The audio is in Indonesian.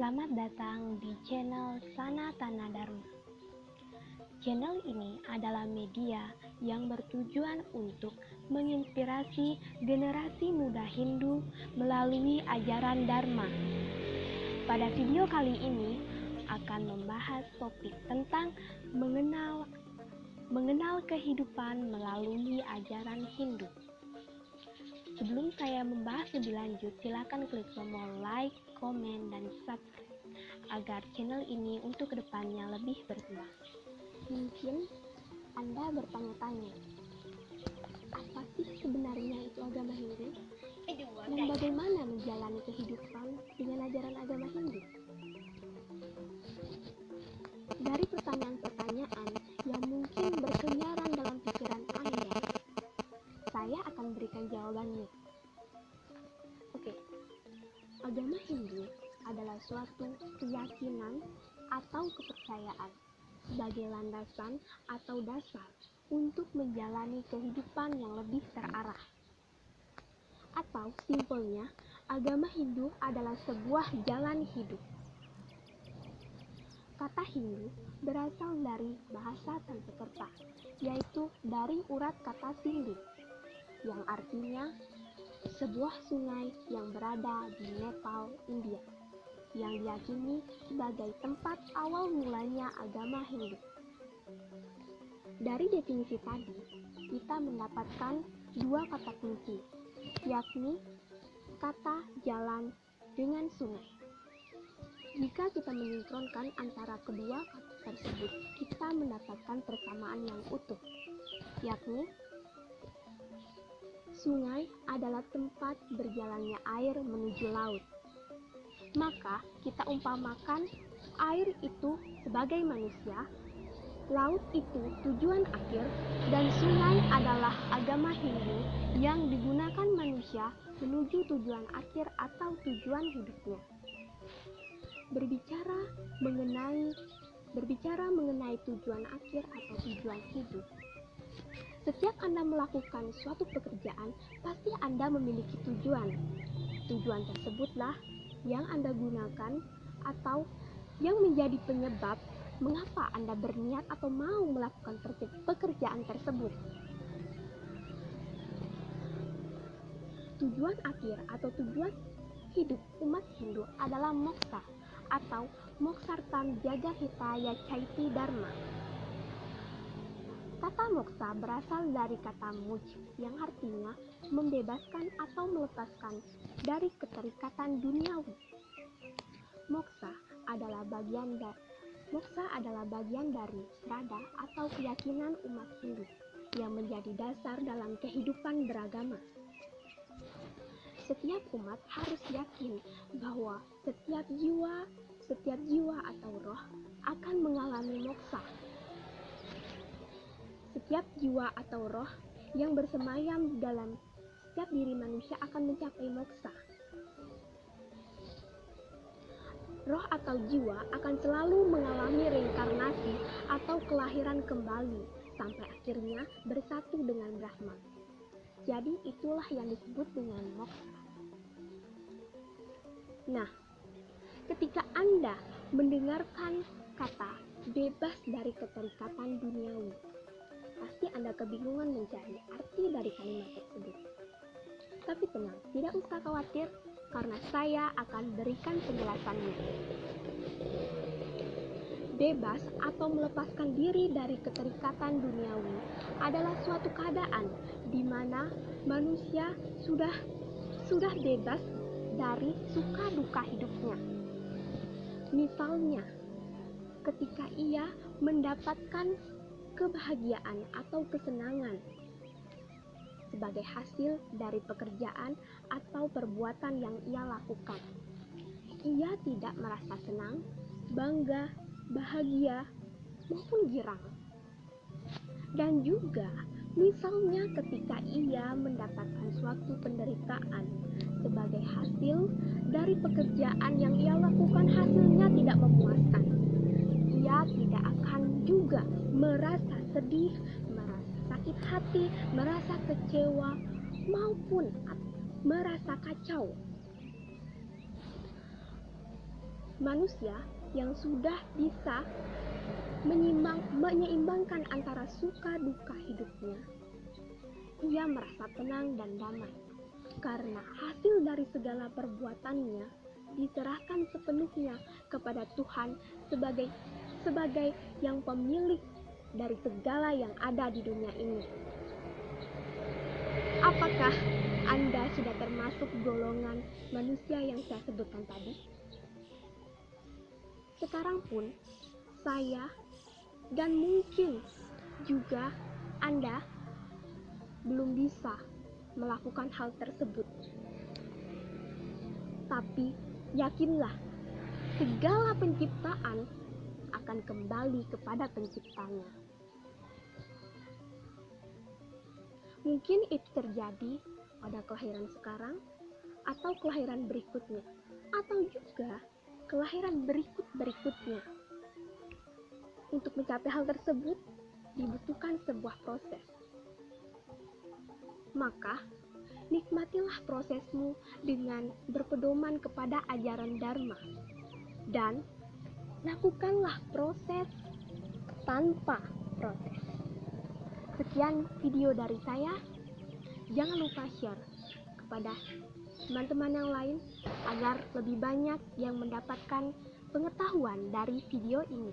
Selamat datang di channel Sanatana Dharma. Channel ini adalah media yang bertujuan untuk menginspirasi generasi muda Hindu melalui ajaran Dharma. Pada video kali ini akan membahas topik tentang mengenal kehidupan melalui ajaran Hindu. Sebelum saya membahas lebih lanjut, silakan klik tombol like, komen, dan subscribe agar channel ini untuk kedepannya lebih berkembang. Mungkin Anda bertanya-tanya, apa sih sebenarnya itu agama Hindu? Dan bagaimana menjalani kehidupan dengan ajaran agama Hindu? Dari pertanyaan-pertanyaan yang mungkin berkeliaran dalam pikiran Anda, saya akan berikan jawabannya. Oke, agama Hindu adalah suatu keyakinan atau kepercayaan sebagai landasan atau dasar untuk menjalani kehidupan yang lebih terarah. Atau simpelnya, agama Hindu adalah sebuah jalan hidup. Kata Hindu berasal dari bahasa Sanskerta, yaitu dari urat kata Sindhu, yang artinya sebuah sungai yang berada di Nepal, India, yang diyakini sebagai tempat awal mulanya agama Hindu. Dari definisi tadi, kita mendapatkan dua kata kunci, yakni kata jalan dengan sungai. Jika kita mensinkronkan antara kedua kata tersebut, kita mendapatkan persamaan yang utuh, yakni sungai adalah tempat berjalannya air menuju laut. Maka kita umpamakan air itu sebagai manusia, laut itu tujuan akhir, dan sungai adalah agama Hindu yang digunakan manusia menuju tujuan akhir atau tujuan hidupnya. Berbicara mengenai tujuan akhir atau tujuan hidup. Setiap Anda melakukan suatu pekerjaan, pasti Anda memiliki tujuan. Tujuan tersebutlah yang Anda gunakan atau yang menjadi penyebab mengapa Anda berniat atau mau melakukan pekerjaan tersebut. Tujuan akhir atau tujuan hidup umat Hindu adalah moksha atau Moksartam Jagahitaya Chaiti Dharma. Kata moksha berasal dari kata muj yang artinya membebaskan atau melepaskan dari keterikatan duniawi. Moksha adalah bagian dari strada atau keyakinan umat Hindu yang menjadi dasar dalam kehidupan beragama. Setiap umat harus yakin bahwa setiap jiwa atau roh akan mengalami moksha. Setiap jiwa atau roh yang bersemayam dalam setiap diri manusia akan mencapai moksha. Roh atau jiwa akan selalu mengalami reinkarnasi atau kelahiran kembali sampai akhirnya bersatu dengan Brahma. Jadi itulah yang disebut dengan moksha. Nah, ketika Anda mendengarkan kata bebas dari keterikatan duniawi, pasti Anda kebingungan mencari arti dari kalimat tersebut. Tapi tenang, tidak usah khawatir karena saya akan berikan penjelasannya. Bebas atau melepaskan diri dari keterikatan duniawi adalah suatu keadaan di mana manusia sudah bebas dari suka duka hidupnya. Misalnya, ketika ia mendapatkan kebahagiaan atau kesenangan sebagai hasil dari pekerjaan atau perbuatan yang ia lakukan, ia tidak merasa senang, bangga, bahagia, maupun girang. Dan juga misalnya ketika ia mendapatkan suatu penderitaan sebagai hasil dari pekerjaan yang ia lakukan, hasilnya tidak memuaskan, ia tidak akan juga merasa sedih, merasa sakit hati, merasa kecewa, maupun merasa kacau. manusia yang sudah bisa menyeimbangkan antara suka duka hidupnya. Ia merasa tenang dan damai, karena hasil dari segala perbuatannya diserahkan sepenuhnya kepada Tuhan sebagai yang pemilik dari segala yang ada di dunia ini. Apakah Anda sudah termasuk golongan manusia yang saya sebutkan tadi? Sekarang pun saya dan mungkin juga Anda belum bisa melakukan hal tersebut. Tapi yakinlah, segala penciptaan akan kembali kepada penciptanya. Mungkin itu terjadi pada kelahiran sekarang atau kelahiran berikutnya, atau juga kelahiran berikutnya. Untuk mencapai hal tersebut dibutuhkan sebuah proses. Maka, nikmatilah prosesmu dengan berpedoman kepada ajaran Dharma. Dan, lakukanlah proses tanpa protes. Sekian video dari saya. Jangan lupa share kepada teman-teman yang lain agar lebih banyak yang mendapatkan pengetahuan dari video ini.